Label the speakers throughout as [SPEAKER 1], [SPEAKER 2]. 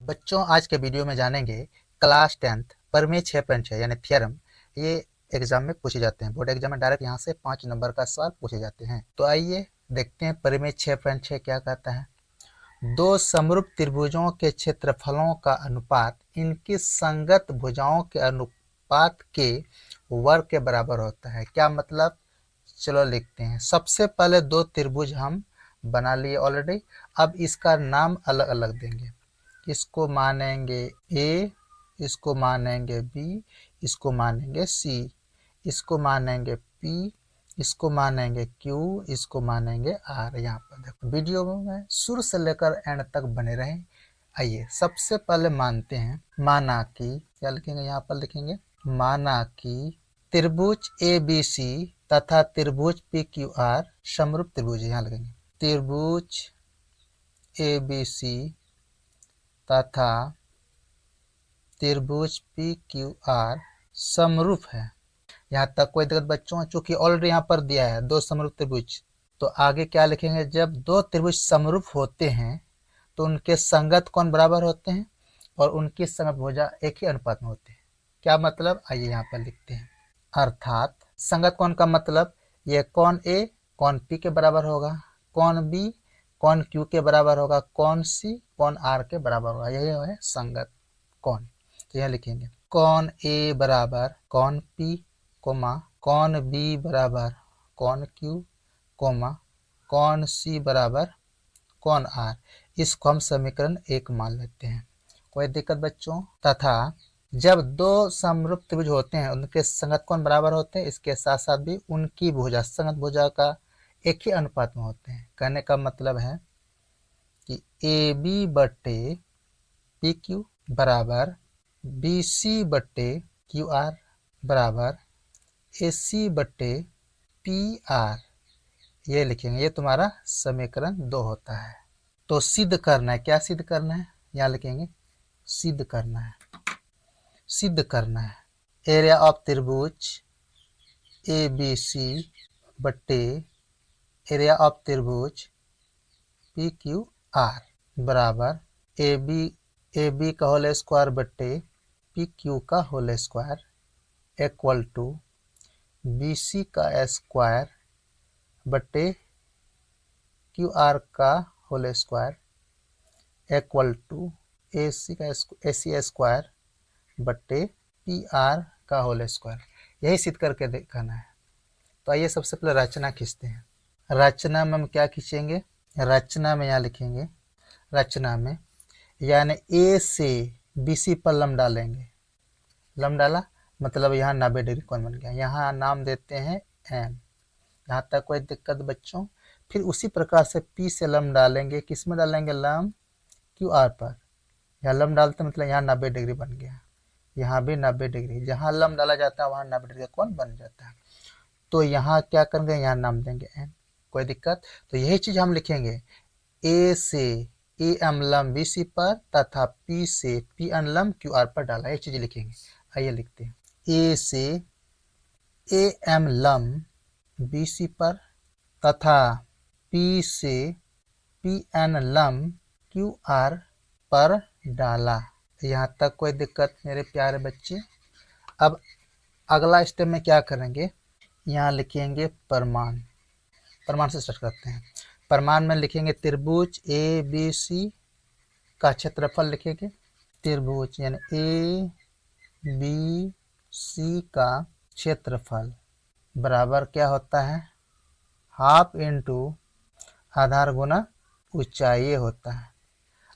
[SPEAKER 1] बच्चों आज के वीडियो में जानेंगे क्लास 10th परिमेय 6.6 यानी थ्योरम। ये एग्जाम में पूछे जाते हैं, बोर्ड एग्जाम में डायरेक्ट यहाँ से 5 नंबर का सवाल पूछे जाते हैं। तो आइए देखते हैं परिमेय 6.6 क्या कहता है। दो समरूप त्रिभुजों के क्षेत्रफलों का अनुपात इनकी संगत भुजाओं के अनुपात के वर्ग के बराबर होता है। क्या मतलब, चलो लिखते हैं। सबसे पहले दो त्रिभुज हम बना लिए ऑलरेडी, अब इसका नाम अलग अलग देंगे। इसको मानेंगे ए, इसको मानेंगे बी, इसको मानेंगे सी, इसको मानेंगे पी, इसको मानेंगे क्यू, इसको मानेंगे आर। यहाँ पर देखो वीडियो में शुरू से लेकर एंड तक बने रहें। आइए सबसे पहले मानते हैं, माना कि, क्या लिखेंगे यहाँ पर लिखेंगे, माना कि त्रिभुज ए बी सी तथा त्रिभुज पी क्यू आर समरूप त्रिभुज है। यहाँ लिखेंगे त्रिभुज ए बी सी तथा त्रिभुज पी क्यू आर समरूप है। यहाँ तक कोई दिक्कत बच्चों? चूंकि ऑलरेडी यहाँ पर दिया है दो समरूप त्रिभुज, तो आगे क्या लिखेंगे, जब दो त्रिभुज समरूप होते हैं तो उनके संगत कोण बराबर होते हैं और उनकी संगत भुजा एक ही अनुपात में होते हैं। क्या मतलब, आइए यहाँ पर लिखते हैं। अर्थात संगत कोण का मतलब ये कोण ए कोण पी के बराबर होगा, कोण बी कोण क्यू के बराबर होगा, कोण सी कोण आर के बराबर होगा। यही है संगत कोण। तो यह लिखेंगे कोण ए बराबर कोण पी कोमा कोण बी बराबर कोण क्यू कोमा कोण सी बराबर कोण आर। इसको हम समीकरण 1 मान लेते हैं। कोई दिक्कत बच्चों? तथा जब दो समरूप त्रिभुज होते हैं उनके संगत कोण बराबर होते हैं, इसके साथ साथ भी उनकी भुजा संगत भुजा का एक ही अनुपात में होते हैं। कहने का मतलब है कि ए बी बटे पी क्यू बराबर बी सी बटे क्यू आर बराबर ए सी बटे पी आर। ये लिखेंगे, ये तुम्हारा समीकरण 2 होता है। तो सिद्ध करना है, क्या सिद्ध करना है, यहाँ लिखेंगे सिद्ध करना है। सिद्ध करना है एरिया ऑफ त्रिभुज ए बी सी बटे एरिया ऑफ त्रिभुज पी क्यू आर बराबर ए बी का होल स्क्वायर बटे पी क्यू का whole square equal to B C का स्क्वायर बटे क्यू आर का whole square equal to A C square बटे पी आर का होल स्क्वायर। यही सिद्ध करके दिखाना है। तो आइए सबसे पहले रचना खींचते हैं। रचना में हम क्या खींचेंगे, रचना में यहाँ लिखेंगे, रचना में यानी ए से बी सी पर लंब डालेंगे। लंब डाला मतलब यहाँ 90 डिग्री कोण बन गया। यहाँ नाम देते हैं एम। यहाँ तक कोई दिक्कत बच्चों? फिर उसी प्रकार से पी से लंब डालेंगे, किस में डालेंगे, लंब क्यू आर पर। यहाँ लंब डालते मतलब यहाँ 90 डिग्री बन गया, यहाँ भी 90 डिग्री। जहाँ लंब डाला जाता है वहाँ 90 डिग्री कोण बन जाता है। तो यहाँ क्या करेंगे, यहाँ नाम देंगे एम। कोई दिक्कत? तो यही चीज हम लिखेंगे, ए से ए एम लंब बी सी पर तथा पी से पी एन लंब क्यू आर पर डाला, यही चीज लिखेंगे। आइए लिखते हैं, ए से ए एम लंब बी सी पर तथा पी से पी एन लंब क्यू आर पर डाला। यहाँ तक कोई दिक्कत मेरे प्यारे बच्चे? अब अगला स्टेप में क्या करेंगे, यहाँ लिखेंगे प्रमाण। प्रमाण से स्टार्ट करते हैं। प्रमाण में लिखेंगे त्रिभुज ए बी सी का क्षेत्रफल लिखेंगे। त्रिभुज यानी ए बी सी का क्षेत्रफल बराबर क्या होता है, हाफ इंटू आधार गुना ऊंचाई होता है।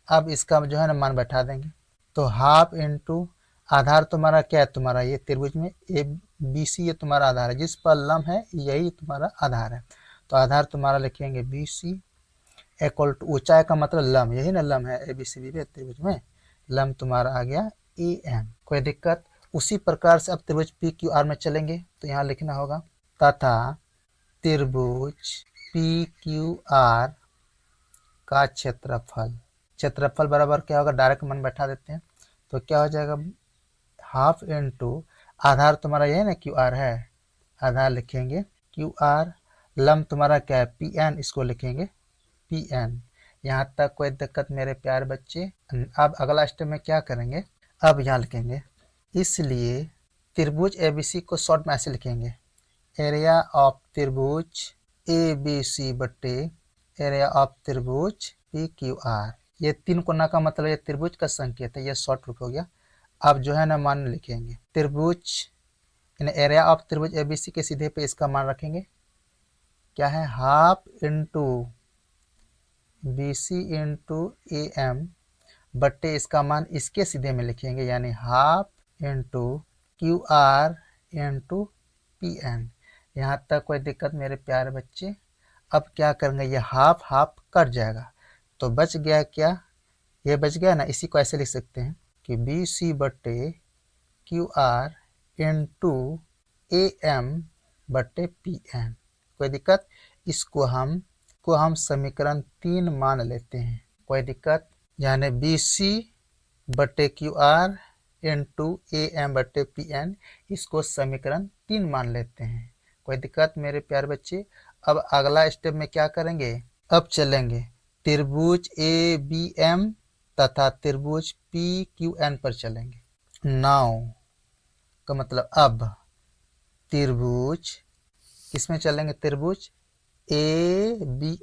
[SPEAKER 1] अब इसका जो है ना मान बैठा देंगे। तो हाफ इंटू आधार तुम्हारा क्या है, तुम्हारा ये त्रिभुज में ए बी सी ये तुम्हारा आधार है, जिस पर लंब है यही तुम्हारा आधार है। तो आधार तुम्हारा लिखेंगे बी सी इक्वल टू ऊंचाई का मतलब लंब, यही ना लंब है ए बी सी बी त्रिभुज में, लंब तुम्हारा आ गया ए एम। कोई दिक्कत? उसी प्रकार से अब त्रिभुज पी क्यू आर में चलेंगे। तो यहाँ लिखना होगा तथा त्रिभुज पी क्यू आर का क्षेत्रफल। क्षेत्रफल बराबर क्या होगा, डायरेक्ट मन बैठा देते हैं। तो क्या हो जाएगा, हाफ इंटू आधार तुम्हारा यह ना क्यू आर है, आधार लिखेंगे क्यू आर, लंब तुम्हारा क्या है पी एन, इसको लिखेंगे पी एन। यहाँ तक कोई दिक्कत मेरे प्यारे बच्चे। अब अगला स्टेप में क्या करेंगे, अब यहाँ लिखेंगे, इसलिए त्रिभुज एबीसी को शॉर्ट में ऐसे लिखेंगे, एरिया ऑफ त्रिभुज एबीसी बट्टे एरिया ऑफ त्रिभुज पी क्यू आर। ये 3 कोना का मतलब ये त्रिभुज का संकेत है, ये शॉर्ट रूप हो गया। अब जो है ना मान लिखेंगे, त्रिभुज एरिया ऑफ त्रिभुज एबीसी के सीधे पे इसका मान रखेंगे, क्या है, half into B C into A M बट्टे इसका मान इसके सीधे में लिखेंगे, यानी half into Q R into P N. यहाँ तक कोई दिक्कत मेरे प्यारे बच्चे। अब क्या करेंगे, ये हाफ हाफ कट जाएगा तो बच गया क्या, ये बच गया ना। इसी को ऐसे लिख सकते हैं कि बी सी बट्टे Q R into A M बट्टे पी एन। कोई दिक्कत, इसको हम समीकरण 3 मान लेते हैं, कोई दिक्कत। यानी बी सी बट्टे Q R into A M बट्टे पी एन, इसको समीकरण 3 मान लेते हैं, कोई दिक्कत मेरे प्यारे बच्चे। अब अगला स्टेप में क्या करेंगे, अब चलेंगे त्रिभुज ए बी एम तथा त्रिभुज पी क्यू एन पर चलेंगे। नाउ का मतलब अब त्रिभुज किसमें चलेंगे, त्रिभुज ए बी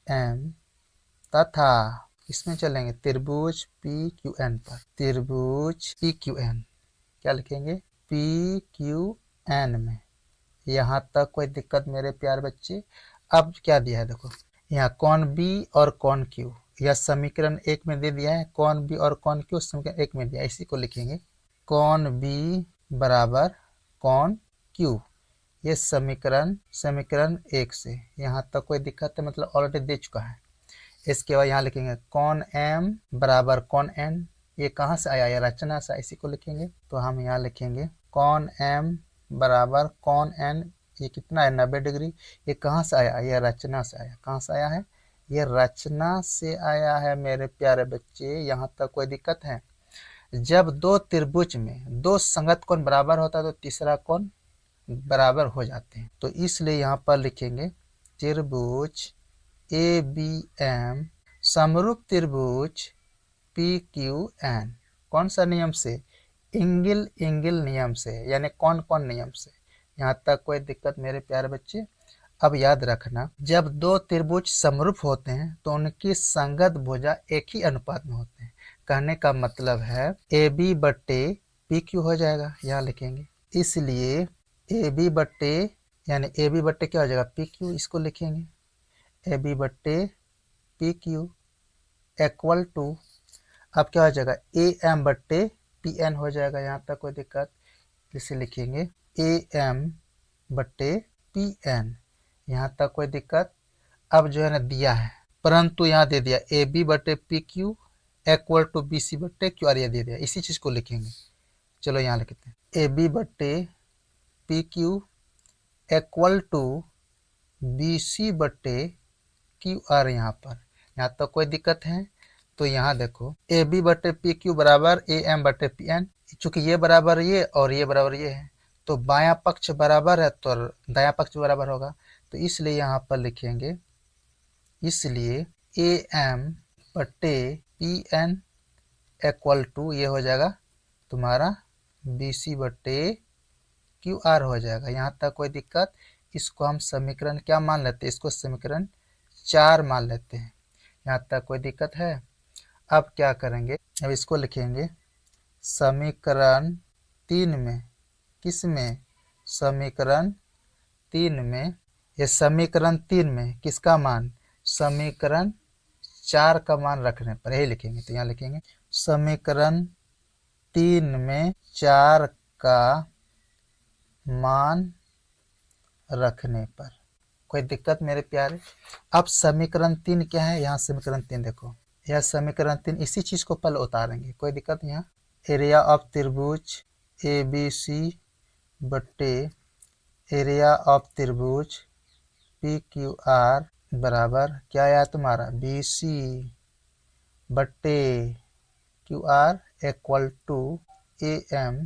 [SPEAKER 1] एम तथा इसमें चलेंगे त्रिभुज पी क्यू एन पर, त्रिभुज पी क्यू एन क्या लिखेंगे, पी क्यू एन में। यहाँ तक कोई दिक्कत मेरे प्यारे बच्चे। अब क्या दिया है देखो, यहाँ कौन बी और कौन क्यू, यह समीकरण 1 में दे दिया है, कौन बी और कौन क्यू समीकरण 1 में दिया है। इसी को लिखेंगे कौन बी बराबर कौन क्यू, ये समीकरण 1 से। यहाँ तक कोई दिक्कत है, मतलब ऑलरेडी दे चुका है। इसके बाद यहाँ लिखेंगे कौन एम बराबर कौन एन, ये कहाँ से आया, ये रचना से, इसी को लिखेंगे। तो हम यहाँ लिखेंगे कौन एम बराबर कौन एन, ये कितना है 90 डिग्री। ये कहाँ से आया, ये रचना से आया। कहाँ से आया है, ये रचना से आया है मेरे प्यारे बच्चे। यहाँ तक कोई दिक्कत है। जब 2 त्रिभुज में 2 संगत कोण बराबर होता है तो तीसरा कोण बराबर हो जाते हैं। तो इसलिए यहाँ पर लिखेंगे त्रिभुज ए बी एम समरूप त्रिभुज पी क्यू एन, कौन सा नियम से, एंगल नियम से, यानी कौन कौन नियम से। यहाँ तक कोई दिक्कत मेरे प्यारे बच्चे। अब याद रखना, जब 2 त्रिभुज समरूप होते हैं तो उनकी संगत भुजा एक ही अनुपात में होते हैं। कहने का मतलब है ए बी बट्टे पी क्यू हो जाएगा, यहाँ लिखेंगे। इसलिए ए बी बट्टे यानी ए बी बट्टे क्या हो जाएगा, पी क्यू, इसको लिखेंगे ए बी बट्टे पी क्यू इक्वल टू, अब क्या हो जाएगा, ए एम बट्टे पी एन हो जाएगा। यहाँ तक कोई दिक्कत, इसे लिखेंगे ए एम बट्टे पी एन। यहाँ तक कोई दिक्कत। अब जो है ना दिया है, परंतु यहाँ दे दिया ए बी बट्टे P Q equal to B C बट्टे क्यू आर, ये दे दिया, इसी चीज़ को लिखेंगे। चलो यहाँ लिखते हैं ए बी बट्टे P Q equal to B C बट्टे क्यू आर। यहाँ तक कोई दिक्कत है। तो यहाँ देखो ए बी बट्टे पी क्यू बराबर ए एम बट्टे पी एन, चूँकि ये बराबर ये और ये बराबर ये है तो बायां पक्ष बराबर है तो दायां पक्ष बराबर होगा। तो इसलिए यहाँ पर लिखेंगे, इसलिए ए एम बट्टे पी एन इक्वल टू ये हो जाएगा तुम्हारा बी सी बट्टे क्यू आर हो जाएगा। यहाँ तक कोई दिक्कत। इसको हम समीकरण क्या मान लेते हैं, इसको समीकरण 4 मान लेते हैं। यहाँ तक कोई दिक्कत है। अब क्या करेंगे, अब इसको लिखेंगे समीकरण 3 में, किस में, समीकरण 3 में। ये समीकरण 3 में किसका मान, समीकरण 4 का मान रखने पर यही लिखेंगे। तो यहाँ लिखेंगे समीकरण 3 में 4 का मान रखने पर। कोई दिक्कत मेरे प्यारे। अब समीकरण 3 क्या है, यहाँ समीकरण 3 देखो, यह समीकरण 3 इसी चीज़ को पहले उतारेंगे। कोई दिक्कत यहाँ, एरिया ऑफ त्रिभुज ए बी सी बट्टे एरिया ऑफ त्रिभुज पी क्यू आर बराबर क्या आया तुम्हारा, बी सी बट्टे Q R equal to A M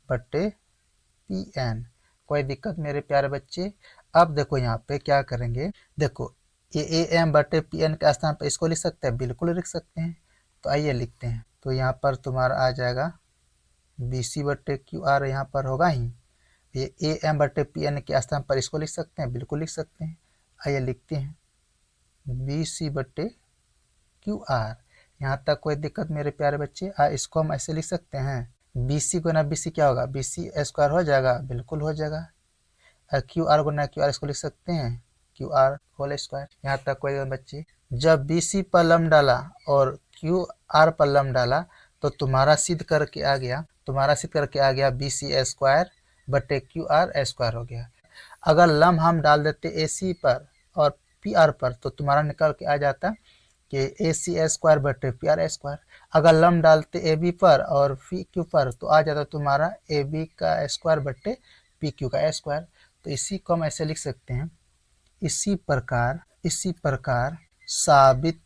[SPEAKER 1] बट्टे पी एन। कोई दिक्कत मेरे प्यारे बच्चे। अब देखो यहाँ पे क्या करेंगे, देखो ए एम बटे पी एन के स्थान पर इसको लिख सकते हैं, बिल्कुल लिख सकते हैं। तो आइए लिखते हैं। तो यहाँ पर तुम्हारा आ जाएगा बी सी बटे क्यू आर, यहाँ पर होगा ही। ये ए एम बटे पी एन के स्थान पर इसको लिख सकते हैं, बिल्कुल लिख सकते हैं। आइए लिखते हैं बी सी बटे क्यू आर। यहाँ तक कोई दिक्कत मेरे प्यारे बच्चे? इसको हम ऐसे लिख सकते हैं, बी सी गुना बी सी क्या होगा, बी सी स्क्वायर हो जाएगा, बिल्कुल हो जाएगा। क्यू आर गुना क्यू आर इसको लिख सकते हैं क्यू आर होल स्क्वायर। यहाँ तक कोई बच्चे? जब बी सी पर लम डाला और क्यू आर पर लम डाला तो तुम्हारा सिद्ध करके आ गया बी सी स्क्वायर बटे क्यू आर स्क्वायर हो गया। अगर लम हम डाल देते ए सी पर और पी आर पर तो तुम्हारा निकल के आ जाता कि ए सी स्क्वायर बटे पी आर स्क्वायर। अगर लम डालते ए बी पर और पी क्यू पर तो आ जाता तुम्हारा ए बी का स्क्वायर बटे पी क्यू का स्क्वायर। तो इसी को हम ऐसे लिख सकते हैं, इसी प्रकार साबित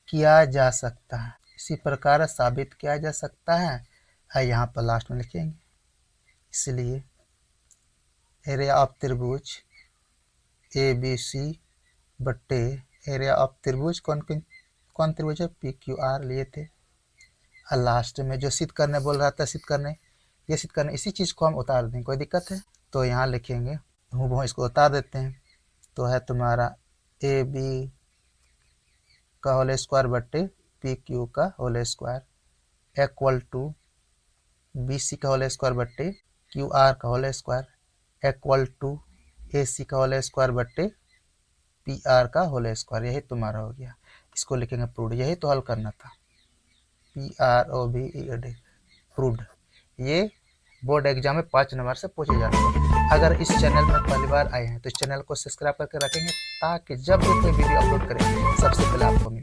[SPEAKER 1] किया जा सकता है, इसी प्रकार साबित किया जा सकता है। यहाँ पर लास्ट में लिखेंगे, इसलिए एरिया ऑफ त्रिभुज ए बी सी बटे एरिया ऑफ त्रिभुज कौन त्रिभुज है, पी क्यू आर लिए थे। और लास्ट में जो सिद्ध करने बोल रहा था, सिद्ध करने इसी चीज़ को हम उतार दें, कोई दिक्कत है? तो यहाँ लिखेंगे, हूँ इसको उतार देते हैं। तो है तुम्हारा ए बी का होल स्क्वायर बटे पी क्यू का whole square equal to B C का होल स्क्वायर बटे क्यू आर का whole square equal to A C का होल स्क्वायर बटे पी आर का होल स्क्वायर। यही तुम्हारा हो गया। इसको लिखेंगे प्रूव्ड। यही तो हल करना था, P R O B E D, proved. ये बोर्ड एग्जाम में 5 नंबर से पूछे जाते हैं। अगर इस चैनल में पहली बार आए हैं तो इस चैनल को सब्सक्राइब करके रखेंगे ताकि जब भी कोई वीडियो अपलोड करें सबसे पहले आपको मिले।